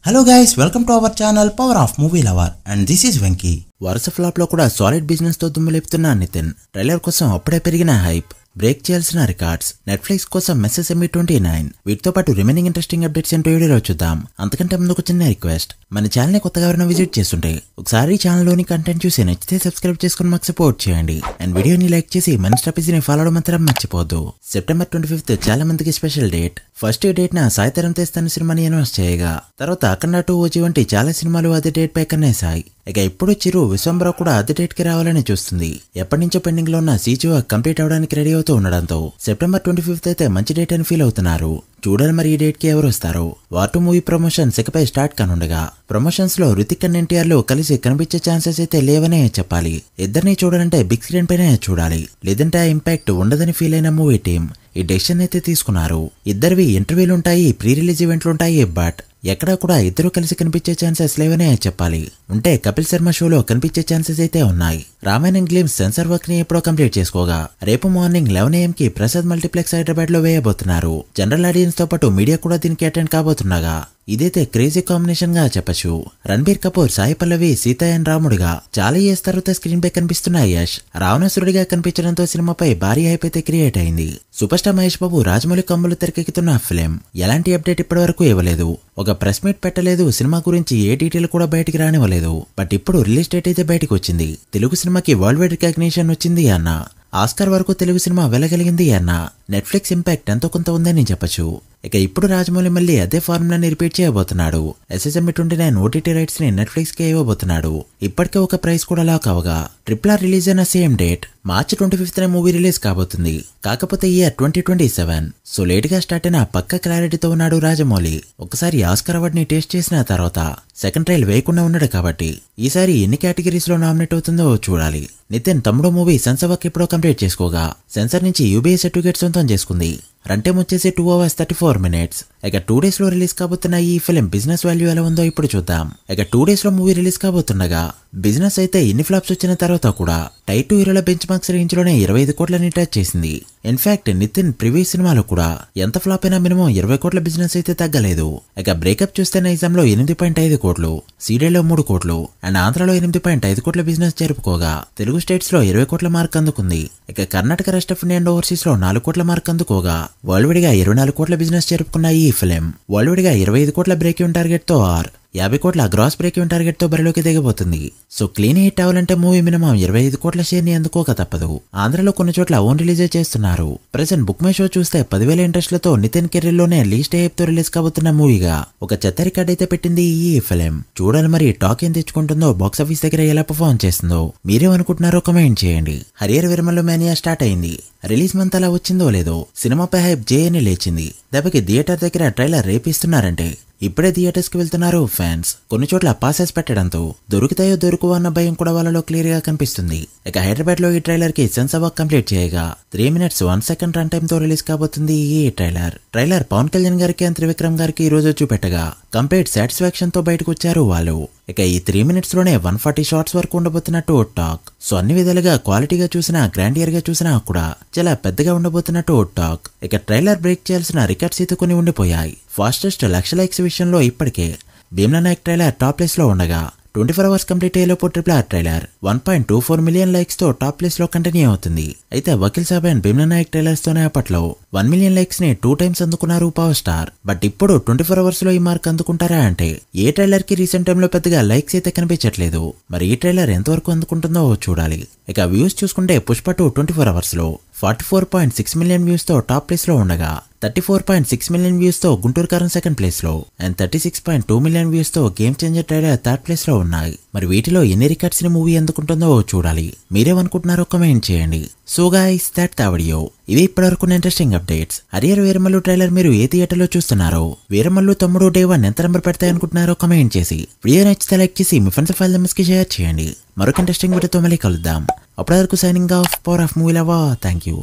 Hello guys, welcome to our channel Power of Movie Lover and this is Venky. వరుస flop లో కూడా solid business తో దుమ్ము లేపుతున్న Nitin trailer కోసం అప్పుడే పెరిగిన హైప్, బ్రేక్ చేయాల్సిన రికార్డ్స్, నెట్ఫ్లిక్స్ కోసం మెస్సెస్ ME29 వీటితో పాటు రిమైనింగ్ ఇంట్రెస్టింగ్ అప్డేట్స్ ఏంటో వీడియోలో చూద్దాం. అంతకంటే ముందు ఒక చిన్న రిక్వెస్ట్, మన ఛానల్ ని కొత్తగా ఎవరైనా విజిట్ చేస్తుంటే ఒకసారి ఛానల్ లోని కంటెంట్ చూసి నచ్చితే సబ్స్క్రైబ్ చేసుకుని మాకు సపోర్ట్ చేయండి అండ్ వీడియోని లైక్ చేసి మన స్టాపీస్ ని ఫాలో అవడం మాత్రం మర్చిపోవద్దు. సెప్టెంబర్ 25th చాలా మందికి స్పెషల్ డేట్. ఫస్ట్ డేట్ న సాయి తరం తేస్తాన సినిమాని అనౌన్స్ చేయగా తర్వాత అఖండ 2 OG వంటి చాలా సినిమాలు అదే డేట్ పై కన్నేశాయి. ఇక ఇప్పుడు చిరు విశ్వంబరావు కూడా అదే డేట్ కి రావాలని చూస్తుంది. ఎప్పటి నుంచో పెండింగ్ లో ఉన్న సీజీ కంప్లీట్ అవడానికి రెడీ అవుతూ ఉండడంతో సెప్టెంబర్ 25th అయితే మంచి డేట్ అని ఫీల్ అవుతున్నారు. చూడాలి మరి ఈ డేట్ కి ఎవరు వస్తారో. వార్ 2 మూవీ ప్రమోషన్స్ ఇకపై స్టార్ట్ కానుండగా ప్రమోషన్స్ లో రితిక్ అండ్ ఎన్టీఆర్ లో కలిసి కనిపించే ఛాన్సెస్ అయితే లేవనే చెప్పాలి. ఇద్దరిని చూడాలంటే బిగ్ స్క్రీన్ పైనే చూడాలి, లేదంటే ఆ ఇంపాక్ట్ ఉండదని ఫీల్ అయిన మూవీ టీం ఈ డెసిషన్ అయితే తీసుకున్నారు. ఇద్దరివి ఇంటర్వ్యూలు ఉంటాయి, ప్రీ రిలీజ్ ఈవెంట్లు ఉంటాయి, బట్ ఎక్కడా కూడా ఇద్దరు కలిసి కనిపించే ఛాన్సెస్ లేవనే చెప్పాలి. ఉంటే కపిల్ శర్మ షోలో కనిపించే ఛాన్సెస్ అయితే ఉన్నాయి. రామాయణం గ్లిమ్స్ సెన్సార్ వర్క్ ని ఎప్పుడో కంప్లీట్ చేసుకోగా రేపు మార్నింగ్ 11 AM కి ప్రసాద్ మల్టీప్లెక్స్ హైదరాబాద్ లో వేయబోతున్నారు. జనరల్ ఆడియన్స్ తో పాటు మీడియా కూడా దీనికి అటెండ్ కాబోతుండగా ఇదైతే క్రేజీ కాంబినేషన్ గా చెప్పచ్చు. రణబీర్ కపూర్, సాయి పల్లవి, సీతాయన్ రాముడిగా చాలా ఇయర్స్ తర్వాత స్క్రీన్ పై కనిపిస్తున్న యష్ రావణాసురుడిగా కనిపించడంతో సినిమాపై భారీ హైప్ అయితే క్రియేట్ అయింది. సూపర్ స్టార్ మహేష్ బాబు రాజమౌళి కమ్ములు తెరకెక్కుతున్న ఫిలిం ఎలాంటి అప్డేట్ ఇప్పటి వరకు ఇవ్వలేదు. ఒక ప్రెస్ మీట్ పెట్టలేదు, సినిమా గురించి ఏ డీటెయిల్ కూడా బయటికి రానివ్వలేదు. బట్ ఇప్పుడు రిలీజ్ డేట్ అయితే బయటకు వచ్చింది. తెలుగు సినిమాకి వరల్డ్ వైడ్ రికగ్నిషన్ వచ్చింది అన్న, ఆస్కార్ వరకు తెలుగు సినిమా వెళ్ళగలిగింది అన్న, నెట్ఫ్లిక్స్ ఇంపాక్ట్ ఎంతో కొంత ఉందని చెప్పచ్చు. ఇక ఇప్పుడు రాజమౌళి మళ్ళీ అదే ఫార్ములాని రిపీట్ చేయబోతున్నాడు. ME29 OTT రైట్స్ ని నెట్ఫ్లిక్స్ కి ఇవ్వబోతున్నాడు. ఇప్పటికే ఒక ప్రైస్ కూడా లాక్ అవగా RRR రిలీజ్ అయిన same date March 25th movie release కాబోతుంది. కాకపోతే ఇయర్ 2027. సో లేట్ గా స్టార్ట్ అయిన పక్క క్లారిటీతో ఉన్నాడు రాజమౌళి. ఒకసారి ఆస్కార్ అవార్డ్ ని టేస్ట్ చేసిన తర్వాత సెకండ్ ట్రయల్ వేయకుండా ఉన్నాడు కాబట్టి ఈసారి ఎన్ని కేటగిరీస్ లో నామినేట్ అవుతుందో చూడాలి. నితిన్ తమ్ముడు మూవీ సెన్సార్ వర్క్ ఎప్పుడో కంప్లీట్ చేసుకోగా సెన్సార్ నుంచి UBA సర్టిఫికేట్ సొంతం చేసుకుంది. రన్ టైం వచ్చేసి 2 hours 34 minutes. ఇక 2 days లో రిలీజ్ కాబోతున్న ఈ ఫిలిం బిజినెస్ వాల్యూ ఎలా ఉందో ఇప్పుడు చూద్దాం. ఇక 2 days లో మూవీ రిలీజ్ కాబోతుండగా బిజినెస్ అయితే ఎన్ని ఫ్లాప్స్ వచ్చిన తర్వాత కూడా టైప్ 2 హీరోల బెంచ్ మార్క్స్ రేంజ్ లోనే 25 కోట్లని టచ్ చేసింది. ఇన్ఫాక్ట్ నితిన్ ప్రీవియస్ సినిమాలో కూడా ఎంత ఫ్లాప్ అయినా మినిమం 20 కోట్ల బిజినెస్ అయితే తగ్గలేదు. ఇక బ్రేకప్ చూస్తే నైజాంలో 8.5 కోట్లు, సీడేలో 3 కోట్లు అండ్ ఆంధ్రలో 8.5 కోట్ల బిజినెస్ జరుపుకోగా తెలుగు స్టేట్స్ లో 20 కోట్ల మార్క్ అందుకుంది. ఇక Karnataka, rest of India and overseas లో 4 కోట్ల మార్క్ అందుకోగా వరల్డ్ వైడ్ గా 24 కోట్ల బిజినెస్ జరుపుకున్న ఈ ఫిలిం వరల్డ్ వైడ్ గా 25 కోట్ల బ్రేక్ ఈవెన్ టార్గెట్ తో 50 కోట్ల గ్రాస్ బ్రేక్ ఈవెన్ టార్గెట్ తో బరిలోకి దిగబోతుంది. సో క్లీన్ హిట్ అవ్వాలంటే మూవీ మినిమం 25 కోట్ల షేర్ ని అందుకోక తప్పదు. ఆంధ్రలో కొన్ని చోట్ల ఓన్ రిలీజే చేస్తున్నారు. ప్రెజెంట్ బుక్ మై షో చూస్తే 10,000 ఇంట్రెస్ట్లతో నితిన్ కెరీర్ లోనే లీస్ట్ హైప్ తో రిలీజ్ కాబోతున్న మూవీగా ఒక చెత్త రికార్డ్ అయితే పెట్టింది ఈ ఫిలిం. చూడాలి మరి టాక్ ఏం తెచ్చుకుంటుందో, బాక్స్ ఆఫీస్ దగ్గర ఎలా పర్ఫార్మ్ చేస్తుందో. మీరేమనుకుంటున్నారో కమెంట్ చేయండి. హరియర్ విరమల్లో మేనియా స్టార్ట్ అయింది. రిలీజ్ మంత్ అలా వచ్చిందో లేదో సినిమాపై హైప్ జేఎని లేచింది. దెబ్బకి థియేటర్ దగ్గర ట్రైలర్ రేపిస్తున్నారంటే ఇప్పుడే థియేటర్స్ కి వెళ్తున్నారు ఫ్యాన్స్. కొన్ని చోట్ల పాసెస్ పెట్టడంతో దొరుకుతాయో దొరుకువో అన్న భయం కూడా వాళ్ళలో క్లియర్ గా కనిపిస్తుంది. ఇక హైదరాబాద్ లో ఈ ట్రైలర్ కి సెన్సార్ వర్క్ కంప్లీట్ చేయగా 3 minutes 1 second రన్ టైమ్ తో రిలీజ్ కాబోతుంది ఈ ట్రైలర్ పవన్ కళ్యాణ్ గారికి అండ్ త్రివిక్రమ్ గారికి ఈ రోజు చూపెట్టగా కంప్లీట్ సాటిస్ఫాక్షన్ తో బయటకు వచ్చారు వాళ్ళు. ఇక ఈ 3 minutes లోనే 140 షార్ట్స్ వరకు ఉండబోతున్నట్టు టాక్. సో అన్ని విధాలుగా క్వాలిటీగా చూసినా, గ్రాండియర్ గా చూసినా కూడా చాలా పెద్దగా ఉండబోతున్నట్టు టాక్. ఇక ట్రైలర్ బ్రేక్ చేయాల్సిన రికార్డ్స్ అయితే కొన్ని ఉండిపోయాయి. ఫాస్టెస్ట్ 1,00,000 లైక్స్ విషయంలో ఇప్పటికే Bheemla Nayak trailer top place లో ఉండగా 24 hours కంప్లీట్ అయ్యేలోపు RRR ట్రైలర్ 1.24 million లైక్స్ తో టాప్ ప్లేస్ లో కంటిన్యూ అవుతుంది. అయితే వకీల్ సాబ్ అండ్ భీమ్లా నాయక్ ట్రైలర్స్ తోనే అప్పట్లో 1 million లైక్స్ ని 2 times అందుకున్నారు పవర్ స్టార్. బట్ ఇప్పుడు 24 hours లో ఈ మార్క్ అందుకుంటారా అంటే ఏ ట్రైలర్ కి రీసెంట్ టైమ్ లో పెద్దగా లైక్స్ అయితే కనిపించట్లేదు. మరి ఈ ట్రైలర్ ఎంతవరకు అందుకుంటుందో చూడాలి. ఇక వ్యూస్ చూసుకుంటే పుష్ప 2 24 hours లో 44.6 million వ్యూస్ తో టాప్ ప్లేస్ లో ఉండగా 34.6 million వ్యూస్ తో గుంటూరు కారం సెకండ్ ప్లేస్ లో అండ్ 36.2 million వ్యూస్ తో game changer trailer third place లో ఉన్నాయి. మరి వీటిలో ఎన్ని రికార్డ్స్ ని మూవీ అందుకుంటుందో చూడాలి. మీరేమనుకుంటున్నారో కమెంట్ చేయండి. So guys that the video. ఇవి ఇప్పటివరకు interesting updates. Harrier Veeramallu trailer మీరు ఏ థియేటర్ లో చూస్తున్నారో, వీరమల్లు తమ్ముడు Day 1 ఎంత నెంబర్ పెడతాయనుకుంటున్నారో కమెంట్ చేసి వీడియో నచ్చితే లైక్ చేసి మీ ఫ్రెండ్స్ ఫైల్ మెంబర్స్ కి షేర్ చేయండి. మరొక ఇంట్రెస్టింగ్ వీడియోతో మళ్ళీ కలుద్దాం. అప్పటి వరకు signing off, power of movie lover. Thank you.